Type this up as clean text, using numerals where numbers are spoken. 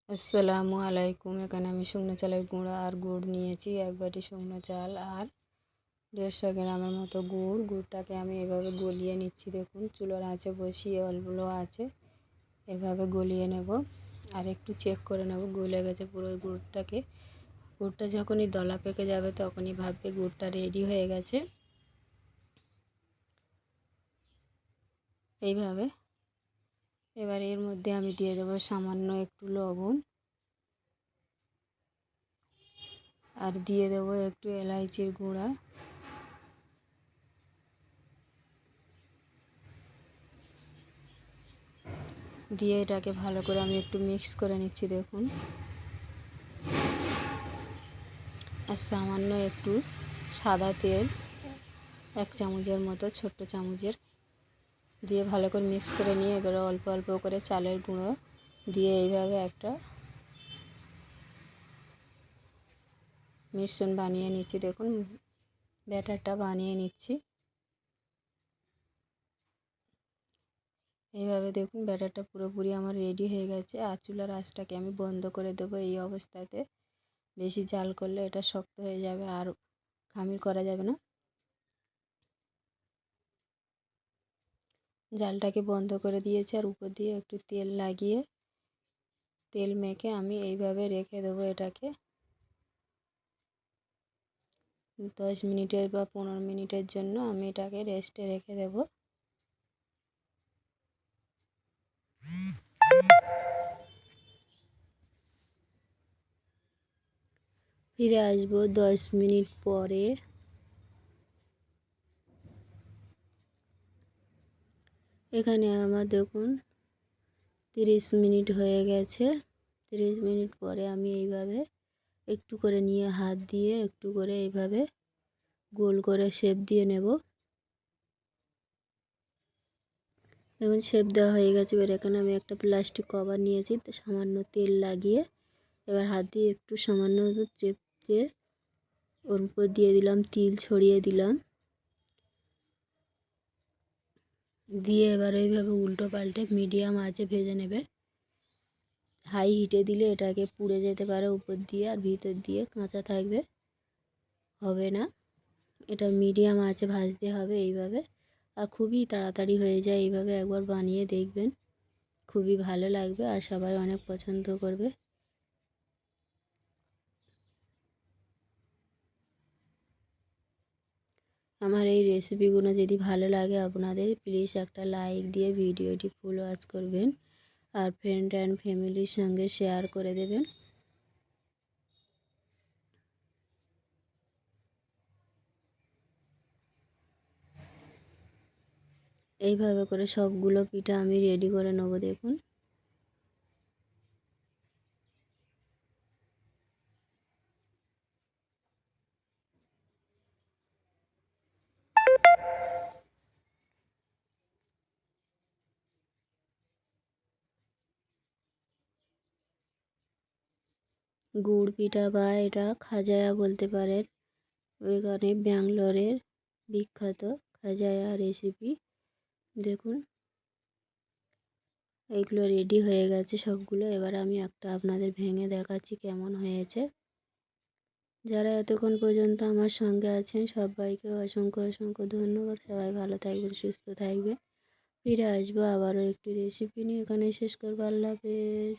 আসসালামু আলাইকুম। এখানে আমি শুকনো চালের গুঁড়া আর গুড় নিয়েছি, 1 বাটি শুকনো চাল আর 150 গ্রামের মতো গুড়। গুড়টাকে আমি এভাবে গলিয়ে নিচ্ছি। দেখুন, চুলার আঁচে বসিয়ে অল্প আছে এভাবে গলিয়ে নেব আর একটু চেক করে নেব গলে গেছে পুরো গুড়টাকে। গুড়টা যখনই দলা পেকে যাবে তখনই ভাববে গুড়টা রেডি হয়ে গেছে। এইভাবে এবার এর মধ্যে আমি দিয়ে দেবো সামান্য একটু লবণ আর দিয়ে দেবো একটু এলাইচির গুঁড়া, দিয়ে এটাকে ভালো করে আমি একটু মিক্স করে নিচ্ছি। দেখুন, আর সামান্য একটু সাদা তেল 1 চামচের মতো, ছোট্ট চামচের, দিয়ে ভালো করে মিক্স করে নিয়ে এবারে অল্প অল্প করে চালের গুঁড়ো দিয়ে এইভাবে একটা মিশ্রণ বানিয়ে নিচ্ছি। দেখুন, ব্যাটারটা বানিয়ে নিচ্ছি এইভাবে। দেখুন, ব্যাটারটা পুরোপুরি আমার রেডি হয়ে গেছে। আর চুলার আঁচটাকে আমি বন্ধ করে দেবো এই অবস্থাতে। বেশি জাল করলে এটা শক্ত হয়ে যাবে আর খামির করা যাবে না। জালটাকে বন্ধ করে দিয়েছি আর উপর দিয়ে একটু তেল লাগিয়ে তেল মেখে আমি এইভাবে রেখে দেবো এটাকে 10 মিনিটের বা 15 মিনিটের জন্য। আমি এটাকে রেস্টে রেখে দেব। ফিরে আসবো 10 মিনিট পরে। এখানে আমার দেখুন 30 মিনিট হয়ে গেছে। 30 মিনিট পরে আমি এইভাবে একটু করে নিয়ে হাত দিয়ে একটু করে এইভাবে গোল করে শেপ দিয়ে নেব। দেখুন, শেপ দেওয়া হয়ে গেছে। এবার এখানে আমি একটা প্লাস্টিক কভার নিয়েছি, সামান্য তেল লাগিয়ে এবার হাত দিয়ে একটু সামান্য চেপে ওর উপর দিয়ে দিলাম, তিল ছড়িয়ে দিলাম, দিয়ে এবার এইভাবে উল্টো পাল্টে মিডিয়াম আঁচে ভেজে নেবে। হাই হিটে দিলে এটাকে পুড়ে যেতে পারে উপর দিয়ে, আর ভিতর দিয়ে কাঁচা থাকবে, হবে না। এটা মিডিয়াম আঁচে ভাজতে হবে এইভাবে। আর খুবই তাড়াতাড়ি হয়ে যায় এইভাবে। একবার বানিয়ে দেখবেন, খুবই ভালো লাগবে আর সবাই অনেক পছন্দ করবে। আমার এই রেসিপিগুলো যদি ভালো লাগে আপনাদের, প্লিজ একটা লাইক দিয়ে ভিডিওটি ফুল ওয়াচ করবেন আর ফ্রেন্ড অ্যান্ড ফ্যামিলির সঙ্গে শেয়ার করে দেবেন। এইভাবে করে সবগুলো পিঠা আমি রেডি করে নেব। দেখুন, গুড় পিঠা বা এটা খাজায়া বলতে পারেন। এখানে ব্যাঙ্গালোরের বিখ্যাত খাজায়া রেসিপি। দেখুন, এইগুলো রেডি হয়ে গেছে সবগুলো। এবার আমি একটা আপনাদের ভেঙে দেখাচ্ছি কেমন হয়েছে। যারা এতক্ষণ পর্যন্ত আমার সঙ্গে আছেন সবাইকে অসংখ্য অসংখ্য ধন্যবাদ। সবাই ভালো থাকবেন, সুস্থ থাকবেন। ফিরে আসবো আবারও একটি রেসিপি নিয়ে। এখানে শেষ করবো। আল্লাহ হাফেজ।